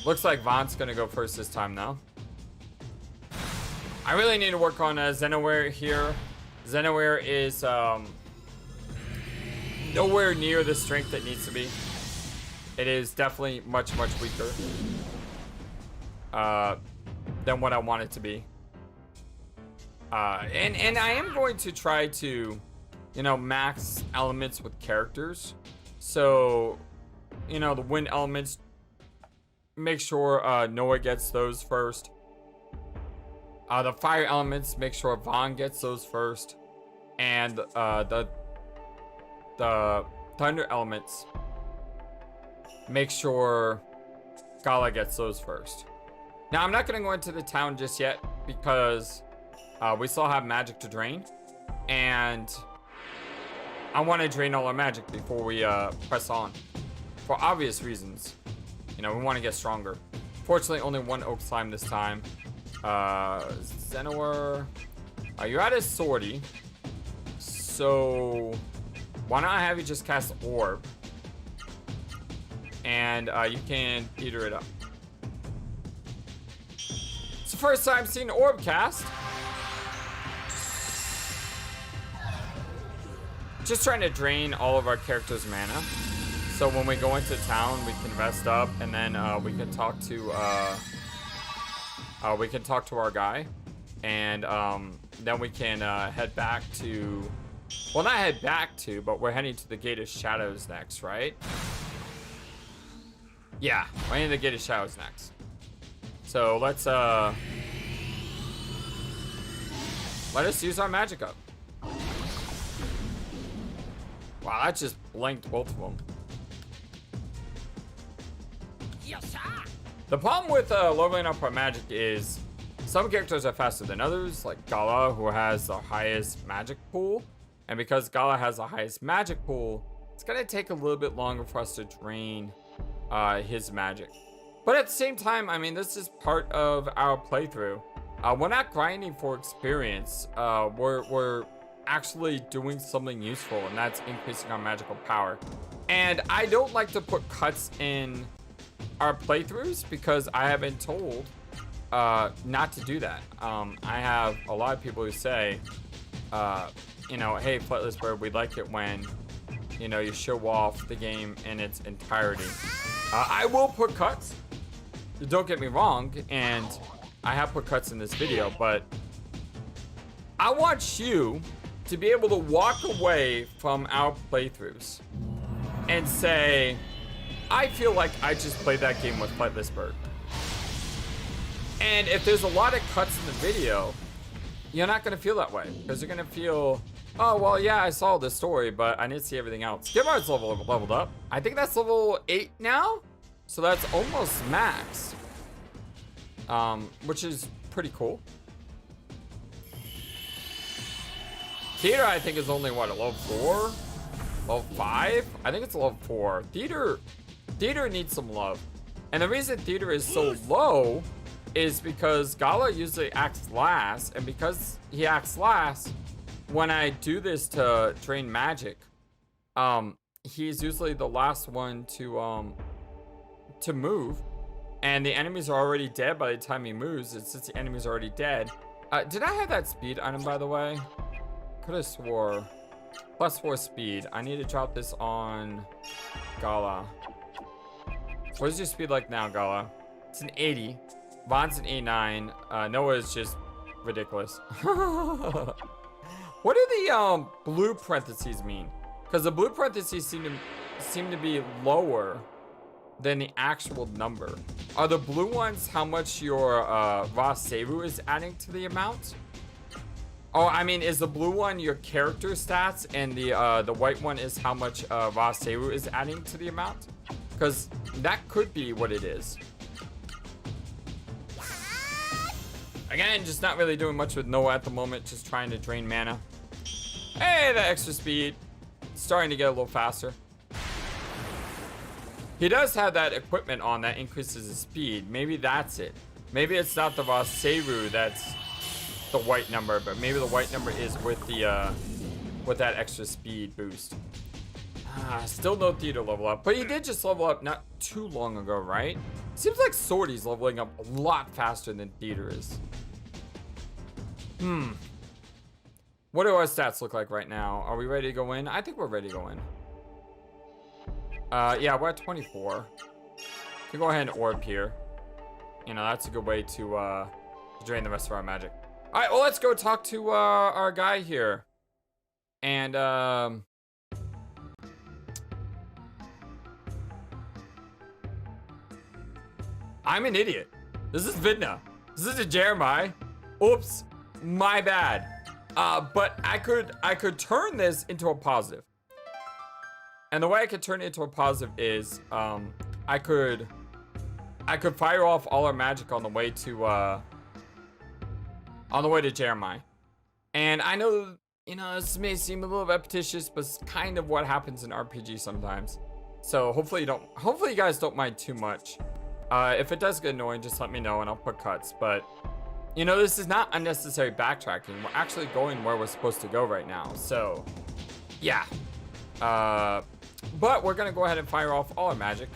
Looks like Vaughn's gonna go first this time though. I really need to work on Xenowar here. Xenowar is nowhere near the strength it needs to be. It is definitely much weaker than what I want it to be. And I am going to try to, you know, max elements with characters. So, you know, the wind elements, make sure Noah gets those first. The fire elements, make sure Vaughn gets those first. And the thunder elements, make sure Gala gets those first. Now, I'm not going to go into the town just yet because we still have magic to drain. And I want to drain all our magic before we press on. For obvious reasons. You know, we want to get stronger. Fortunately, only 1 oak slime this time. Xenowar, you're out of Swordy. So why not have you just cast Orb? And you can peter it up. It's the first time seeing Orb cast. Just trying to drain all of our characters' mana. So when we go into town, we can rest up, and then we can talk to our guy, and then we can head back to Well, not head back to, but we're heading to the Gate of Shadows next, right? Yeah, we're heading to the Gate of Shadows next. So let's let us use our magic up. Wow, that just blanked both of them. The problem with leveling up our magic is some characters are faster than others, like Gala, who has the highest magic pool. And because Gala has the highest magic pool, it's gonna take a little bit longer for us to drain his magic. But at the same time, I mean, this is part of our playthrough. We're not grinding for experience. We're actually doing something useful, and that's increasing our magical power. And I don't like to put cuts in our playthroughs because I have been told not to do that. I have a lot of people who say, you know, hey, Flightless Bird, we like it when, you know, you show off the game in its entirety. I will put cuts. Don't get me wrong, and I have put cuts in this video, but I want you to be able to walk away from our playthroughs and say, I feel like I just played that game with Flightless Bird. And if there's a lot of cuts in the video, you're not gonna feel that way, because you're gonna feel, oh, well, yeah, I saw the story, but I didn't see everything else. Skimmar's leveled up. I think that's level 8 now, so that's almost max, which is pretty cool. Theater, I think, is only, what, a level 4? Level 5? I think it's level 4. Theater needs some love. And the reason Theater is so low is because Gala usually acts last, and because he acts last, when I do this to drain magic, he's usually the last one to move, and the enemies are already dead by the time he moves. And since the enemy's already dead, did I have that speed item, by the way? Could have swore. +4 speed. I need to drop this on Gala. What is your speed like now, Gala? It's an 80. Von's an 89. Noah is just ridiculous. What do the blue parentheses mean? Because the blue parentheses seem to be lower than the actual number. Are the blue ones how much your raw Seru is adding to the amount? Oh, I mean, is the blue one your character stats, and the white one is how much raw Seru is adding to the amount? Because that could be what it is. Again, just not really doing much with Noah at the moment, just trying to drain mana. Hey, that extra speed. Starting to get a little faster. He does have that equipment on that increases his speed. Maybe that's it. Maybe it's not the raw Seru that's the white number, but maybe the white number is with the with that extra speed boost. Still no Theater level up, but he did just level up not too long ago, right? Seems like Swordy's leveling up a lot faster than Theater is. What do our stats look like right now? Are we ready to go in? I think we're ready to go in. Yeah, we're at 24. Can go ahead and orb here. You know, that's a good way to drain the rest of our magic. All right, well, let's go talk to our guy here. And I'm an idiot. This is Vidna. This is a Jeremiah. Oops, my bad. But I could turn this into a positive. And the way I could turn it into a positive is I could fire off all our magic on the way to Jeremiah. And I know, you know, this may seem a little repetitious, but it's kind of what happens in RPG sometimes. So hopefully you guys don't mind too much. If it does get annoying, just let me know and I'll put cuts. But you know, this is not unnecessary backtracking. We're actually going where we're supposed to go right now. So yeah. But we're gonna go ahead and fire off all our magic.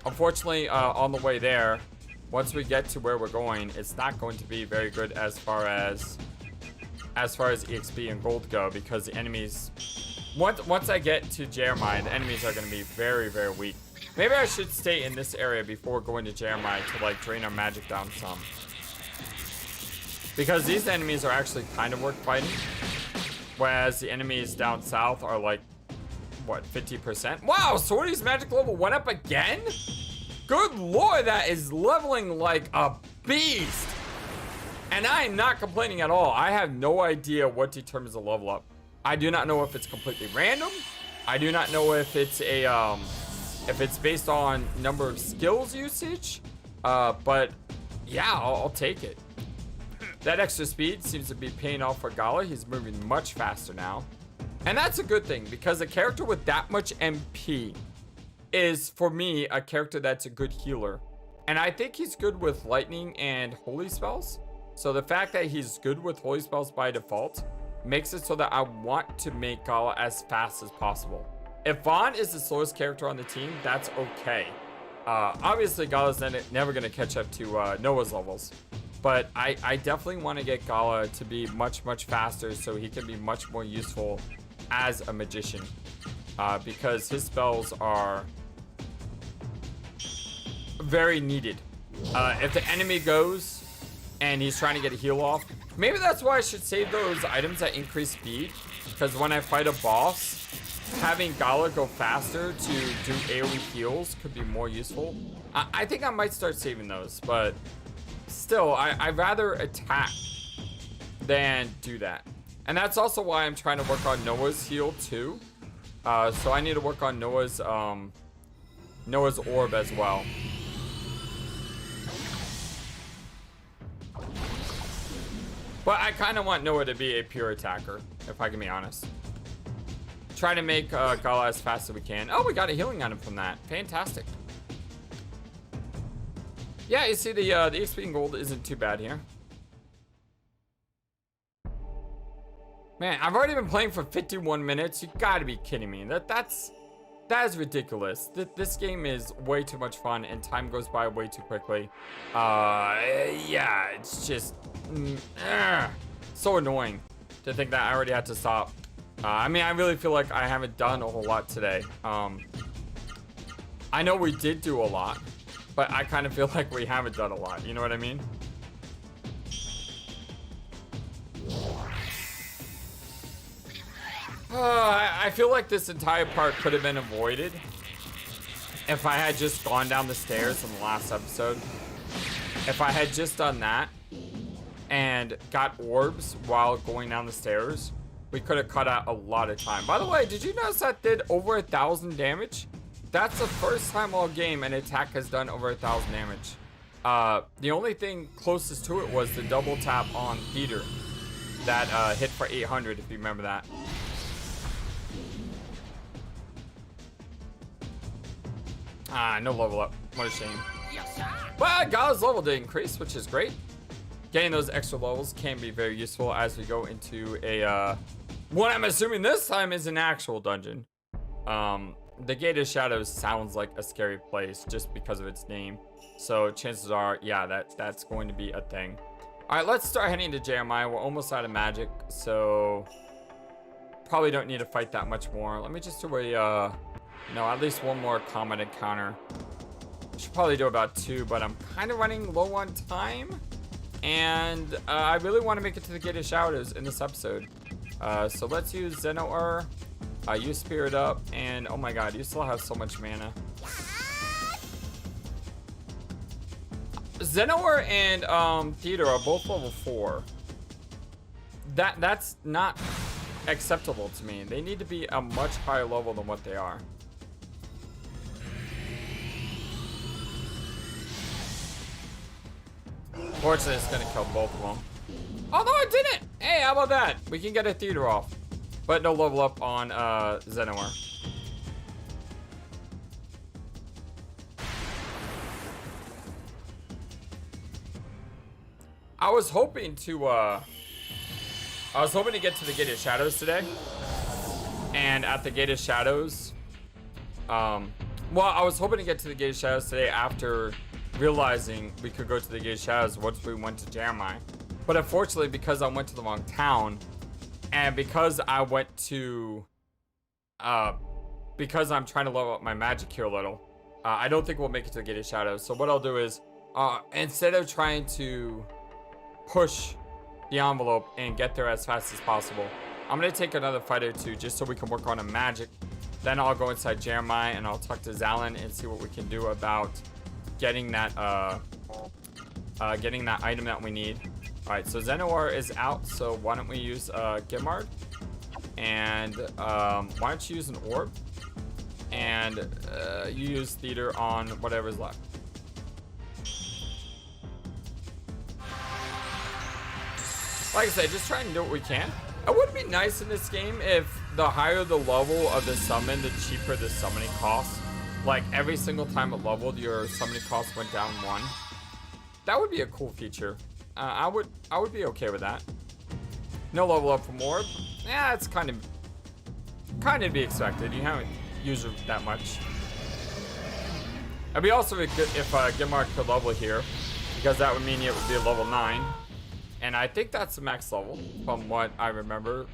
Unfortunately, on the way there, once we get to where we're going, it's not going to be very good as far as EXP and gold go, because the enemies, once I get to Jeremiah, the enemies are going to be very, very weak. Maybe I should stay in this area before going to Jeremiah to like drain our magic down some, because these enemies are actually kind of worth fighting Whereas the enemies down south are like, what, 50%? Wow, Swordy's magic level went up again? Good lord, that is leveling like a beast. And I am not complaining at all. I have no idea what determines a level up. I do not know if it's completely random. I do not know if it's a, if it's based on number of skills usage. But yeah, I'll take it. That extra speed seems to be paying off for Gala. He's moving much faster now. And that's a good thing, because a character with that much MP is, for me, a character that's a good healer. And I think he's good with lightning and holy spells. So the fact that he's good with holy spells by default makes it so that I want to make Gala as fast as possible. If Vaughn is the slowest character on the team, that's okay. Obviously, Gala's never going to catch up to Noah's levels. But I definitely want to get Gala to be much, much faster so he can be much more useful as a magician. Because his spells are very needed. If the enemy goes and he's trying to get a heal off, maybe that's why I should save those items that increase speed. Because when I fight a boss, having Gala go faster to do AoE heals could be more useful. I think I might start saving those, but still, I'd rather attack than do that. And that's also why I'm trying to work on Noah's heal too. So I need to work on Noah's orb as well. But I kind of want Noah to be a pure attacker, if I can be honest. Try to make Gala as fast as we can. Oh, we got a healing item from that. Fantastic. Yeah, you see the XP and gold isn't too bad here. Man, I've already been playing for 51 minutes. You gotta be kidding me. That is ridiculous. This game is way too much fun and time goes by way too quickly. Yeah, it's just so annoying to think that I already had to stop. I mean, I really feel like I haven't done a whole lot today. I know we did do a lot, but I kind of feel like we haven't done a lot. You know what I mean? I feel like this entire part could have been avoided if I had just gone down the stairs in the last episode. If I had just done that and got orbs while going down the stairs, we could have cut out a lot of time. By the way, did you notice that did over 1,000 damage? That's the first time all game an attack has done over 1,000 damage. The only thing closest to it was the double tap on Peter that hit for 800, if you remember that. No level up. What a shame. Well, Gala's level did increase, which is great. Getting those extra levels can be very useful as we go into a what I'm assuming this time is an actual dungeon. The Gate of Shadows sounds like a scary place just because of its name. So chances are, yeah, that's going to be a thing. All right, let's start heading to Jeremiah. We're almost out of magic, so probably don't need to fight that much more. Let me just do a, at least one more combat encounter. Should probably do about 2, but I'm kind of running low on time. And I really want to make it to the Gate of Shadows in this episode. So let's use Zenoar. Use Spirit Up, and oh my god, you still have so much mana. Zenoar and Theodore are both level 4. That's not acceptable to me. They need to be a much higher level than what they are. Fortunately, it's gonna kill both of them. Although it didn't! Hey, how about that? We can get a Theodore off. But no level up on Zenoar. I was hoping to get to the Gate of Shadows today. And at the Gate of Shadows, well, I was hoping to get to the Gate of Shadows today after realizing we could go to the Gate of Shadows once we went to Jeremiah. But unfortunately, because I went to the wrong town, and because I went to, because I'm trying to level up my magic here a little, I don't think we'll make it to the Gate of Shadows. So what I'll do is, instead of trying to push the envelope and get there as fast as possible, I'm gonna take another fight or two just so we can work on a magic. Then I'll go inside Jeremiah and I'll talk to Zalin and see what we can do about getting that item that we need. All right, so Zenoar is out, so why don't we use Gimard? And why don't you use an orb? And you use theater on whatever's left. Like I said, just try and do what we can. It would be nice in this game if the higher the level of the summon, the cheaper the summoning cost. Like every single time it leveled, your summoning cost went down 1. That would be a cool feature. I would be okay with that. No level up from orb. Yeah, it's kind of to be expected. You haven't used it that much. It'd be also good if Gimmark could level here, because that would mean it would be a level 9. And I think that's the max level, from what I remember.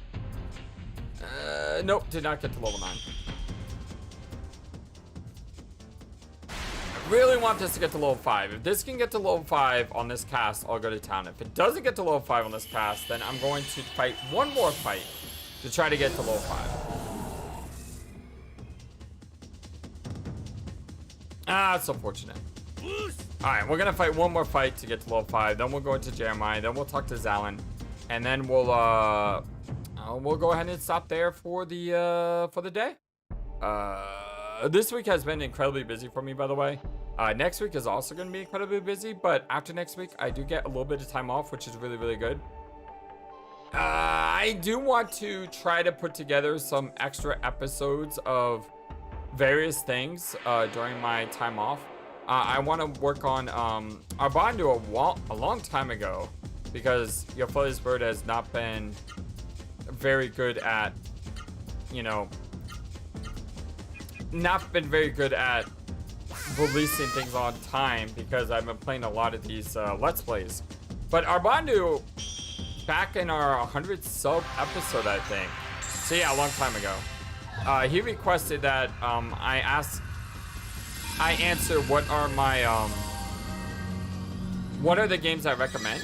Nope, did not get to level 9. I really want this to get to level 5. If this can get to level 5 on this cast, I'll go to town. If it doesn't get to level 5 on this cast, then I'm going to fight one more fight to try to get to level 5. Ah, it's unfortunate. Alright, we're gonna fight one more fight to get to level 5. Then we'll go into Jeremiah. Then we'll talk to Zalin. And then we'll go ahead and stop there for the day. This week has been incredibly busy for me, by the way. Next week is also gonna be incredibly busy, but after next week, I do get a little bit of time off, which is really, really good. I do want to try to put together some extra episodes of various things during my time off. I want to work on Arbandu a long time ago, because your Flightless bird has not been very good at, releasing things on time, because I've been playing a lot of these Let's Plays. But Arbandu, back in our 100 sub episode, I think. So yeah, a long time ago. He requested that I answer what are my what are the games I recommend,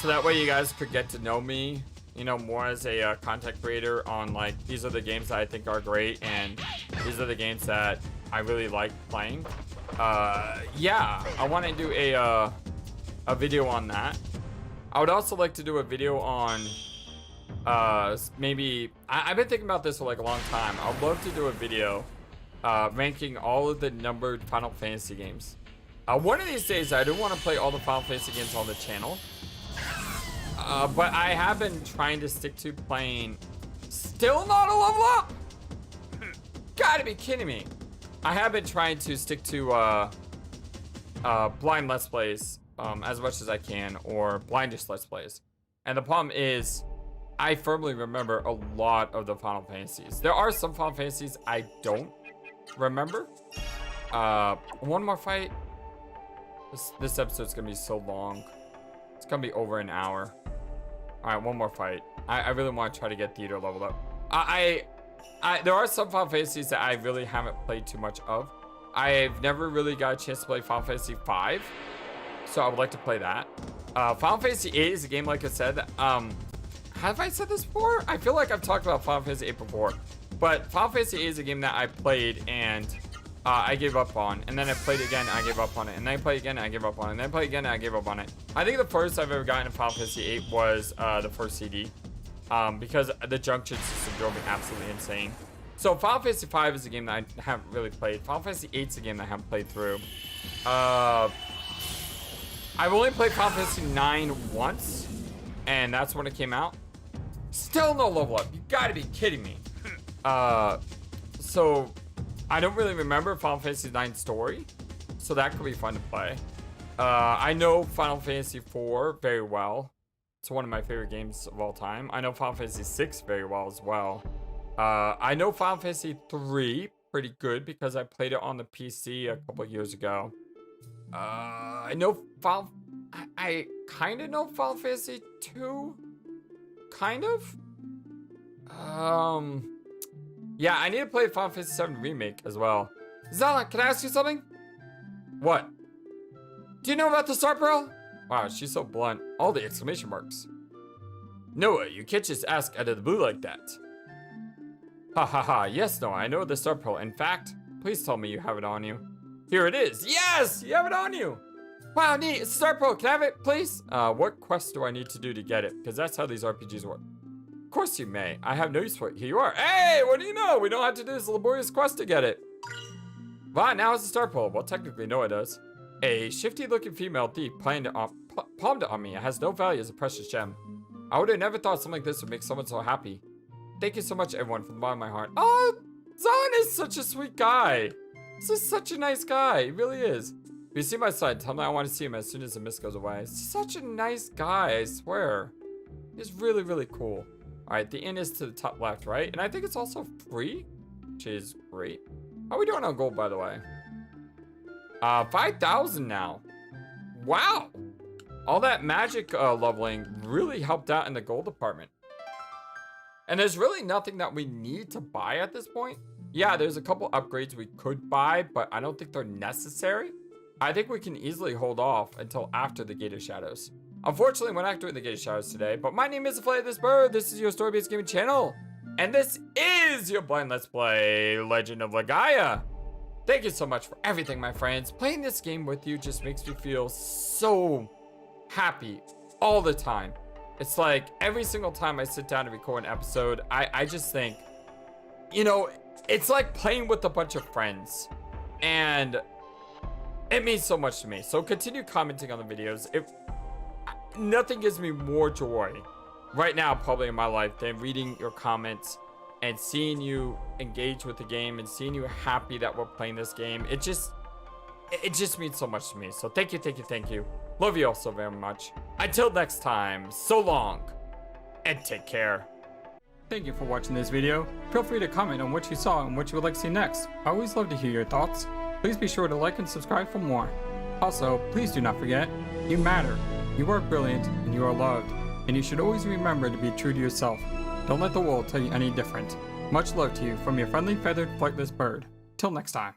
so that way you guys could get to know me, more as a content creator on, like, these are the games that I think are great and these are the games that I really like playing. Yeah, I want to do a video on that. I would also like to do a video on maybe I've been thinking about this for like a long time. I'd love to do a video ranking all of the numbered Final Fantasy games. One of these days, I do want to play all the Final Fantasy games on the channel. But I have been trying to stick to playing. Still not a level up? Gotta be kidding me. I have been trying to stick to blind Let's Plays as much as I can, or blindish Let's Plays. And the problem is, I firmly remember a lot of the Final Fantasies. There are some Final Fantasies I don't remember. One more fight. This episode's gonna be so long. It's gonna be over an hour. All right, one more fight. I really want to try to get theater leveled up. There are some Final Fantasies that I really haven't played too much of. I've never really got a chance to play Final Fantasy V, so I would like to play that. Final Fantasy VIII is a game, like I said. Have I said this before? I feel like I've talked about Final Fantasy VIII before, but Final Fantasy VIII is a game that I played and I gave up on, and then I played again, I gave up on it, and then I played again, I gave up on it, and then I played again, and I gave up on it. I think the first I've ever gotten in Final Fantasy VIII was the first CD, because the junction system drove me absolutely insane. So Final Fantasy V is a game that I haven't really played. Final Fantasy VIII is a game that I haven't played through. I've only played Final Fantasy IX once, and that's when it came out. Still no level up. You gotta be kidding me. So I don't really remember Final Fantasy IX story, so that could be fun to play. I know Final Fantasy IV very well. It's one of my favorite games of all time. I know Final Fantasy VI very well as well. I know Final Fantasy III pretty good because I played it on the PC a couple years ago. I know I kind of know Final Fantasy II. Kind of. Yeah, I need to play Final Fantasy VII Remake as well. Zala, can I ask you something? What? Do you know about the Star Pearl? Wow, she's so blunt. All the exclamation marks. Noah, you can't just ask out of the blue like that. Ha ha ha, yes, Noah, I know the star pearl. In fact, please tell me you have it on you. Here it is. Yes, you have it on you. Wow, neat, it's a star pearl. Can I have it, please? What quest do I need to do to get it? Because that's how these RPGs work. Of course you may. I have no use for it. Here you are. Hey, what do you know? We don't have to do this laborious quest to get it. Wow, now it's a star pearl. Well, technically, Noah does. A shifty-looking female thief palmed it on me. It has no value as a precious gem. I would have never thought something like this would make someone so happy. Thank you so much, everyone, from the bottom of my heart. Oh, Zahn is such a sweet guy. This is such a nice guy. He really is. If you see my side, tell me I want to see him as soon as the mist goes away. Such a nice guy, I swear. He's really, really cool. All right, the inn is to the top left, right? And I think it's also free, which is great. How are we doing on gold, by the way? 5,000 now. Wow. All that magic leveling really helped out in the gold department. And there's really nothing that we need to buy at this point. Yeah, there's a couple upgrades we could buy, but I don't think they're necessary. I think we can easily hold off until after the Gate of Shadows. Unfortunately, we're not doing the Gate of Shadows today, but my name is Flightless Bird. This is your story-based gaming channel. And this is your blind Let's Play Legend of Legaia. Thank you so much for everything, my friends. Playing this game with you just makes me feel so happy all the time. It's like every single time I sit down to record an episode, I just think, you know, it's like playing with a bunch of friends. And it means so much to me. So continue commenting on the videos. Nothing gives me more joy right now probably in my life than reading your comments and seeing you engage with the game and seeing you happy that we're playing this game. It just means so much to me. So thank you, thank you, thank you. Love you all so very much. Until next time, so long and take care. Thank you for watching this video. Feel free to comment on what you saw and what you would like to see next. I always love to hear your thoughts. Please be sure to like and subscribe for more. Also, please do not forget, you matter, you are brilliant, and you are loved. And you should always remember to be true to yourself. Don't let the world tell you any different. Much love to you from your friendly feathered flightless bird. Till next time.